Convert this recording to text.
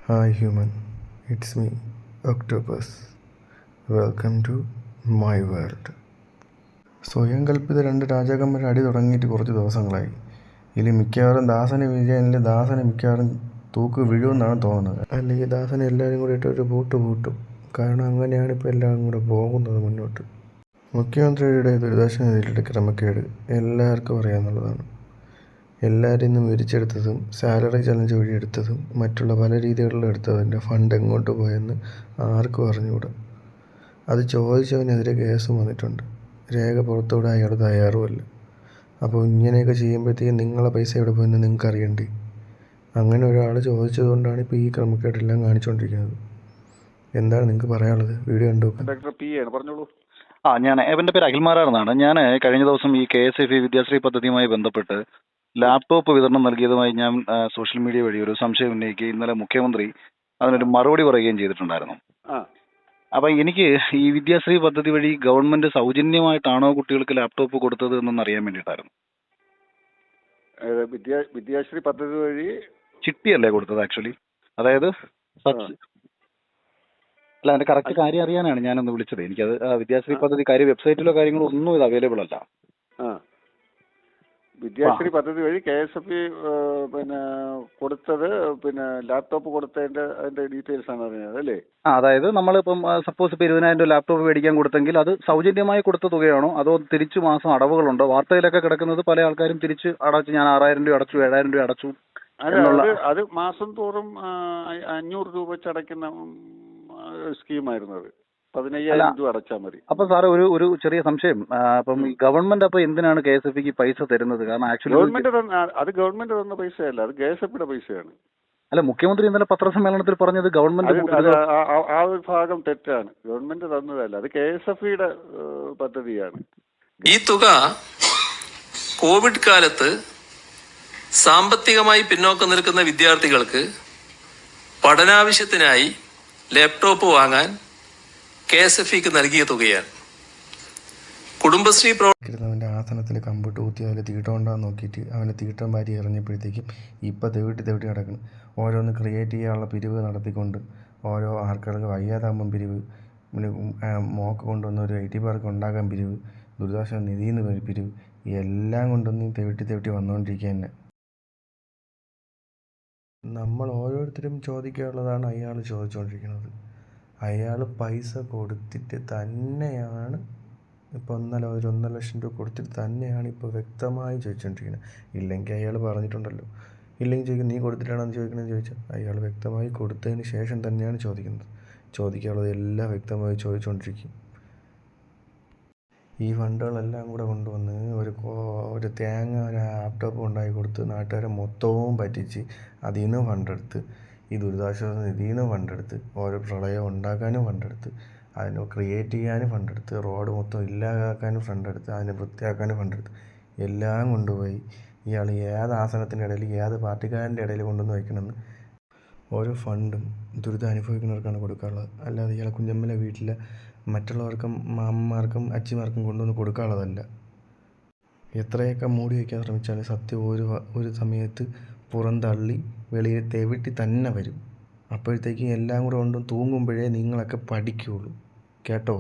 Hi human, it's me, Octopus. Welcome to my world. സ്വയം കൽപ്പിത രണ്ട് രാജാക്കന്മാരുടെ അടി തുടങ്ങിയിട്ട് കുറച്ച് ദിവസങ്ങളായി. ഇതിൽ മിക്കവാറും ദാസന് വിജയനിൽ ദാസന് മിക്കവാറും തൂക്ക് വീഴുമെന്നാണ് തോന്നുന്നത്. അല്ലെങ്കിൽ ദാസനെ എല്ലാവരും കൂടി ഇട്ട് ഒരു പൂട്ടും. കാരണം അങ്ങനെയാണ് ഇപ്പോൾ എല്ലാവരും കൂടെ പോകുന്നത് മുന്നോട്ട്. മുഖ്യമന്ത്രിയുടെ ദുരിതാശ്വാസ ക്രമക്കേട് എല്ലാവർക്കും അറിയാമെന്നുള്ളതാണ്. എല്ലാവരിൽ നിന്നും വിരിച്ചെടുത്തതും സാലറി ചലഞ്ച് വഴി എടുത്തതും മറ്റുള്ള പല രീതികളിലും എടുത്തതിൻ്റെ ഫണ്ട് എങ്ങോട്ട് പോയെന്ന് ആർക്കും അറിഞ്ഞുകൂടാ. അത് ചോദിച്ചവനെതിരെ കേസും വന്നിട്ടുണ്ട്. രേഖ പുറത്തുവിടാൻ അയാൾ തയ്യാറുമല്ല. അപ്പോൾ ഇങ്ങനെയൊക്കെ ചെയ്യുമ്പോഴത്തേക്കും നിങ്ങളെ പൈസ എവിടെ പോയെന്ന് നിങ്ങൾക്ക് അറിയണ്ടേ? അങ്ങനെ ഒരാൾ ചോദിച്ചതുകൊണ്ടാണ് ഇപ്പോൾ ഈ ക്രമക്കേടെല്ലാം കാണിച്ചുകൊണ്ടിരിക്കുന്നത്. എന്താണ് നിങ്ങൾക്ക് പറയാനുള്ളത്? വീഡിയോ കണ്ടു. ഡോക്ടർ പി ആണ്, പറഞ്ഞോളൂ. ഞാൻ എൻ്റെ പേര് അഖിൽമാരാണെന്നാണ്. ഞാൻ കഴിഞ്ഞ ദിവസം ഈ KSFE വിദ്യാശ്രീ പദ്ധതിയുമായി ബന്ധപ്പെട്ട് ലാപ്ടോപ്പ് വിതരണം നൽകിയതുമായി ഞാൻ സോഷ്യൽ മീഡിയ വഴി ഒരു സംശയം ഉന്നയിക്കുകയും ഇന്നലെ മുഖ്യമന്ത്രി അതിനൊരു മറുപടി പറയുകയും ചെയ്തിട്ടുണ്ടായിരുന്നു. അപ്പം എനിക്ക് ഈ വിദ്യാശ്രീ പദ്ധതി വഴി ഗവൺമെന്റ് സൗജന്യമായിട്ടാണോ കുട്ടികൾക്ക് ലാപ്ടോപ്പ് കൊടുത്തത് എന്നൊന്ന് അറിയാൻ വേണ്ടിയിട്ടായിരുന്നു. വിദ്യാശ്രീ പദ്ധതി വഴി ചിട്ടിയല്ലേ കൊടുത്തത് ആക്ച്വലി? അതായത് അല്ല, അതിന്റെ കറക്റ്റ് കാര്യം അറിയാനാണ് ഞാനൊന്ന് വിളിച്ചത്. എനിക്കത് വിദ്യാശ്രീ പദ്ധതി കാര്യം വെബ്സൈറ്റിലോ കാര്യങ്ങളോ ഒന്നും ഇത് അവൈലബിൾ അല്ല. വിദ്യാശ്രീ പദ്ധതി വഴി KSFE കൊടുത്തത് ലാപ്ടോപ്പ് അതിന്റെ ഡീറ്റെയിൽസ് ആണ് അറിഞ്ഞത് അല്ലേ? അതായത് നമ്മളിപ്പം സപ്പോസ് ഇപ്പൊ 20,000 ലാപ്ടോപ്പ് മേടിക്കാൻ കൊടുത്തെങ്കിൽ അത് സൗജന്യമായി കൊടുത്ത തുകയാണോ അതോ തിരിച്ചു മാസം അടവുകളുണ്ടോ? വാർത്തയിലൊക്കെ കിടക്കുന്നത് പല ആൾക്കാരും തിരിച്ച് അടച്ചു, ഞാൻ 6,000 രൂപ അടച്ചു, 7,000 രൂപ അടച്ചു. അത് മാസം തോറും 500 രൂപ വെച്ച് അടയ്ക്കുന്ന സ്കീമായിരുന്നു. അത് 15,000 രൂപ അടച്ചാൽ മതി. അപ്പൊ സാറ് ഒരു ചെറിയ സംശയം, അപ്പം ഈ ഗവൺമെന്റ് അപ്പൊ എന്തിനാണ് KSFEക്ക് പൈസ തരുന്നത്? കാരണം ആക്ച്വലി ഗവൺമെന്റ് തന്ന പൈസയല്ല, അത് KSFEയുടെ പൈസയാണ്. അല്ല, മുഖ്യമന്ത്രി ഇന്നലെ പത്രസമ്മേളനത്തിൽ പറഞ്ഞത് ഗവൺമെന്റ് ആ ഒരു ഭാഗം തെറ്റാണ്. ഗവൺമെന്റ് തന്നതല്ല, അത് KSFEയുടെ പദ്ധതിയാണ്. ഈ തുക കോവിഡ് കാലത്ത് സാമ്പത്തികമായി പിന്നോക്കം നിൽക്കുന്ന വിദ്യാർത്ഥികൾക്ക് പഠനാവശ്യത്തിനായി ലാപ്ടോപ്പ് വാങ്ങാൻ KSFEക്ക് നൽകിയ തുകയാണ്. കുടുംബശ്രീ അവൻ്റെ ആസനത്തിൽ കമ്പിട്ട് ഊത്തി അതിൽ തീട്ടം ഉണ്ടാകാൻ നോക്കിയിട്ട് അവൻ്റെ തീട്ടം വാരി എറിഞ്ഞപ്പോഴത്തേക്കും ഇപ്പം തെവിട്ടി കിടക്കണം. ഓരോന്ന് ക്രിയേറ്റ് ചെയ്യാനുള്ള പിരിവ് നടത്തിക്കൊണ്ട് ഓരോ ആൾക്കാർക്ക് വയ്യാതാകുമ്പം പിരിവ്, പിന്നെ മോക്ക് കൊണ്ടുവന്ന ഒരു IT പാർക്ക് ഉണ്ടാക്കാൻ പിരിവ്, ദുരിതാശ്വാസ നിധിയിൽ നിന്ന് പിരിവ്, എല്ലാം കൊണ്ടൊന്നും തെവിട്ടി വന്നുകൊണ്ടിരിക്കുക തന്നെ. നമ്മൾ ഓരോരുത്തരും ചോദിക്കാനുള്ളതാണ് അയാൾ ചോദിച്ചുകൊണ്ടിരിക്കുന്നത്. അയാൾ പൈസ കൊടുത്തിട്ട് തന്നെയാണ് ഇപ്പോൾ 1.5 ലക്ഷം രൂപ കൊടുത്തിട്ട് തന്നെയാണ് ഇപ്പോൾ വ്യക്തമായി ചോദിച്ചുകൊണ്ടിരിക്കുന്നത്. ഇല്ലെങ്കിൽ അയാൾ പറഞ്ഞിട്ടുണ്ടല്ലോ. ഇല്ലെങ്കിൽ ചോദിക്കും, നീ കൊടുത്തിട്ടാണെന്ന് ചോദിക്കണമെന്ന് ചോദിച്ചാൽ അയാൾ വ്യക്തമായി കൊടുത്തതിന് ശേഷം തന്നെയാണ് ചോദിക്കുന്നത്. ചോദിക്കാനുള്ളത് എല്ലാം വ്യക്തമായി ചോദിച്ചുകൊണ്ടിരിക്കും. ഈ ഫണ്ടുകളെല്ലാം കൂടെ കൊണ്ടുവന്ന് ഒരു തേങ്ങ ലാപ്ടോപ്പ് ഉണ്ടാക്കി കൊടുത്ത് നാട്ടുകാരെ മൊത്തവും പറ്റിച്ച് അതിൽ നിന്ന് ഫണ്ടെടുത്ത്, ഈ ദുരിതാശ്വാസ നിധിയിൽ നിന്ന് ഫണ്ടെടുത്ത്, ഓരോ പ്രളയം ഉണ്ടാക്കാനും ഫണ്ടെടുത്ത്, അതിന് ക്രിയേറ്റ് ചെയ്യാനും ഫണ്ടെടുത്ത്, റോഡ് മൊത്തം ഇല്ലാതാക്കാനും ഫണ്ടെടുത്ത്, അതിനെ വൃത്തിയാക്കാനും ഫണ്ടെടുത്ത്, എല്ലാം കൊണ്ടുപോയി ഇയാൾ ഏത് ആസനത്തിൻ്റെ ഇടയിൽ ഏത് പാർട്ടിക്കാരൻ്റെ ഇടയിൽ കൊണ്ടുവന്ന് വയ്ക്കണമെന്ന് ഓരോ ഫണ്ടും ദുരിതം അനുഭവിക്കുന്നവർക്കാണ് കൊടുക്കാനുള്ളത്. അല്ലാതെ ഇയാളെ കുഞ്ഞമ്മലെ വീട്ടിലെ മറ്റുള്ളവർക്കും അമ്മമാർക്കും അച്ഛന്മാർക്കും കൊണ്ടുവന്ന് കൊടുക്കാനുള്ളതല്ല. എത്രയൊക്കെ മൂടി വയ്ക്കാൻ ശ്രമിച്ചാലും സത്യം ഒരു സമയത്ത് പുറന്തള്ളി വെളിയിൽ തെവിട്ടി തന്നെ വരും. അപ്പോഴത്തേക്കും എല്ലാം കൂടെ കൊണ്ടും തൂങ്ങുമ്പോഴേ നിങ്ങളൊക്കെ പഠിക്കുകയുള്ളൂ. കേട്ടോ?